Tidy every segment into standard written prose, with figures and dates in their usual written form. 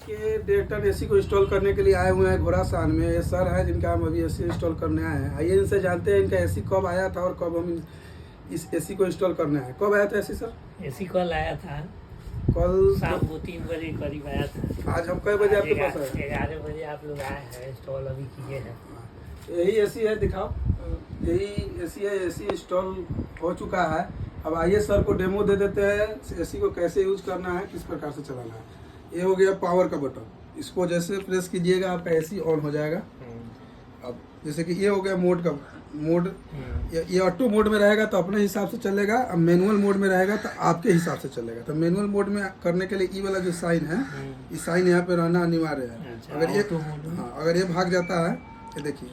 के director AC को install करने के लिए आए हुए हैं घोड़ासान में। ये सर है जिनका हम अभी एसी इंस्टॉल करने आए हैं। आइए इनसे जानते हैं इनका एसी कब आया था और कब हम इस एसी को इंस्टॉल करने आए। कब आया था एसी सर? एसी कल आया था, कल शाम को 3 बजे करीब आया था। आज हम कई बजे आपके पास आए? 11 बजे आप लोग आए हैं, इंस्टॉल अभी किए हैं। यही एसी है, दिखाओ। यही एसी है, एसी इंस्टॉल हो चुका है। अब आइए सर को डेमो दे देते हैं एसी को कैसे यूज करना है, किस प्रकार से चलाना है। ये हो गया पावर का बटन, इसको जैसे प्रेस कीजिएगा आपका एसी ऑन हो जाएगा। अब जैसे कि ये हो गया मोड का मोड, ये ऑटो मोड में रहेगा तो अपने हिसाब से चलेगा। अब मैनुअल मोड में रहेगा तो आपके हिसाब से चलेगा। तो मैनुअल मोड में करने के लिए ई वाला जो साइन है, इस साइन यहाँ पे रहना अनिवार्य है। अगर ये भाग जाता है, ये देखिए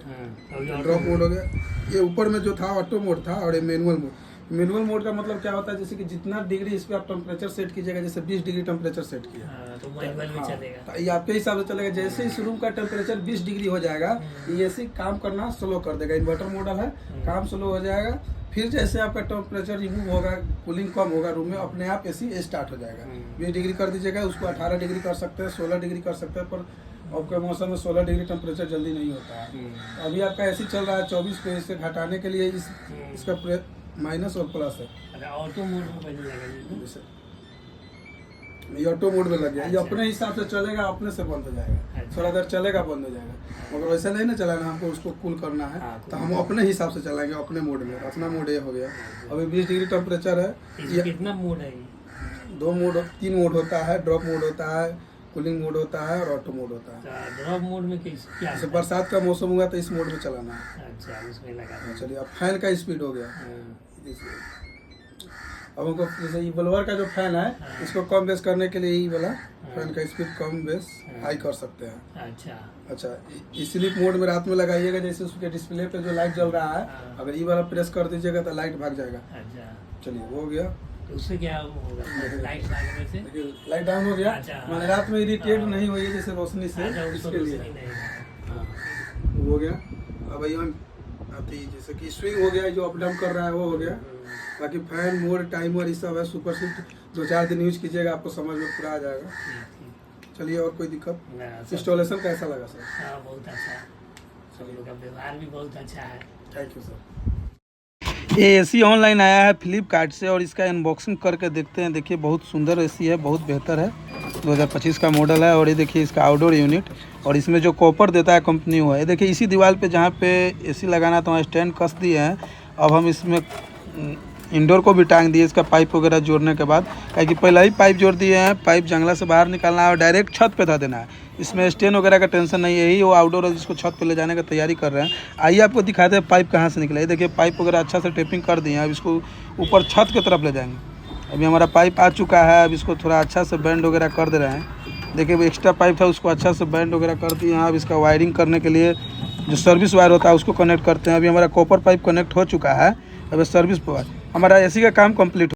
ड्रॉप मोड हो गया। ये ऊपर में जो था ऑटो मोड था और ये मैनुअल मोड। मैनुअल मोड का मतलब क्या होता है, जैसे कि जितना डिग्री इस पे आप टेम्परेचर सेट कीजिएगा, जैसे 20 डिग्री टेम्परेचर सेट किया तो मैनुअल में चलेगा। तो ये आपके हिसाब से चलेगा। जैसे इस रूम का टेम्परेचर 20 डिग्री हो जाएगा, ये एसी काम करना स्लो कर देगा। इन्वर्टर मॉडल है, काम स्लो हो जाएगा। फिर जैसे आपका टेम्परेचर रिमूव होगा, कूलिंग कम होगा रूम में, अपने आप एसी स्टार्ट हो जाएगा। 20 डिग्री कर दीजिएगा, उसको 18 डिग्री कर सकते हैं, 16 डिग्री कर सकते हैं। पर अब के मौसम में 16 डिग्री टेम्परेचर जल्दी नहीं होता है। अभी आपका एसी चल रहा है 24 पे। इसे घटाने के लिए इसका माइनस और प्लस है। ऑटो मोड में पहले लगा, ये ऑटो मोड में लग गया। ये अपने हिसाब से चलेगा, अपने से बंद हो जाएगा। थोड़ा देर चलेगा, बंद हो जाएगा। मगर वैसे नहीं ना चलाना, हमको उसको कूल करना है। तो हम अपने हिसाब से चलाएंगे, अपने मोड में। अपना मोड ये हो गया। अभी 20 डिग्री टेम्परेचर है। ये कितना मोड है? 2 मोड, 3 मोड होता है। ड्रॉप मोड होता है, कूलिंग मोड होता है और ऑटो मोड होता है। ड्रॉप मोड में क्या? जैसे बरसात का मौसम हुआ तो इस मोड में चलाना है। अच्छा, उसमें लगा। चलिए, अब फैन का स्पीड हो गया। अब हमको जैसे ये ब्लोअर का जो फैन है, इसको कम बेस करने के लिए ये वाला फैन का स्पीड कम बेस हाई कर सकते हैं। अच्छा, स्लीप मोड में रात में लगाइएगा। जैसे उसके डिस्प्ले पे जो लाइट जल रहा है, अगर ये वाला प्रेस कर दीजिएगा तो लाइट भाग जाएगा। चलिए, वो हो गया। तो उससे क्या होगा? लाइट भागने से देखिए लाइट डाउन हो गया। मैंने रात में इरिटेट नहीं हुई है जैसे रोशनी से, इसके लिए हो गया। अब ये जैसे कि स्विंग हो गया, जो अप डाउन कर रहा है वो हो गया। बाकी फैन मोड, टाइमर, ये सब है। सुपर सीट 2-4 दिन यूज कीजिएगा, आपको समझ में पूरा आ जाएगा। चलिए, और कोई दिक्कत? इंस्टॉलेशन कैसा लगा सर? बहुत अच्छा, सब लोग का व्यवहार भी बहुत अच्छा है। Thank you sir. ये एसी ऑनलाइन आया है फ्लिपकार्ट से और इसका अनबॉक्सिंग करके देखते हैं। देखिए, बहुत सुंदर एसी है, बहुत बेहतर है। 2025 का मॉडल है। और ये देखिए इसका आउटडोर यूनिट, और इसमें जो कॉपर देता है कंपनी वो है। ये देखिए इसी दीवार पे जहाँ पे एसी लगाना तो वहाँ स्टैंड कस दिए हैं। अब हम इसमें इंडोर को भी टांग दिए, इसका पाइप वगैरह जोड़ने के बाद। क्योंकि पहले ही पाइप जोड़ दिए हैं, पाइप जंगला से बाहर निकालना है और डायरेक्ट छत पे धर देना है। इसमें स्टैंड वगैरह का टेंशन नहीं है। यही वो आउटडोर है जिसको छत पे ले जाने का तैयारी कर रहे हैं। आइए आपको दिखाते हैं पाइप कहाँ से निकला है। देखिए पाइप वगैरह अच्छा से टेपिंग कर दिए हैं। अब इसको ऊपर छत की तरफ ले जाएंगे। अभी हमारा पाइप आ चुका है। अब इसको थोड़ा अच्छा से बैंड वगैरह कर दे रहे हैं। देखिए एक्स्ट्रा पाइप था, उसको अच्छा से बैंड वगैरह कर दिए हैं। अब इसका वायरिंग करने के लिए जो सर्विस वायर होता है उसको कनेक्ट करते हैं। अभी हमारा कॉपर पाइप कनेक्ट हो चुका है। अब सर्विस वायर, हमारा एसी का काम कंप्लीट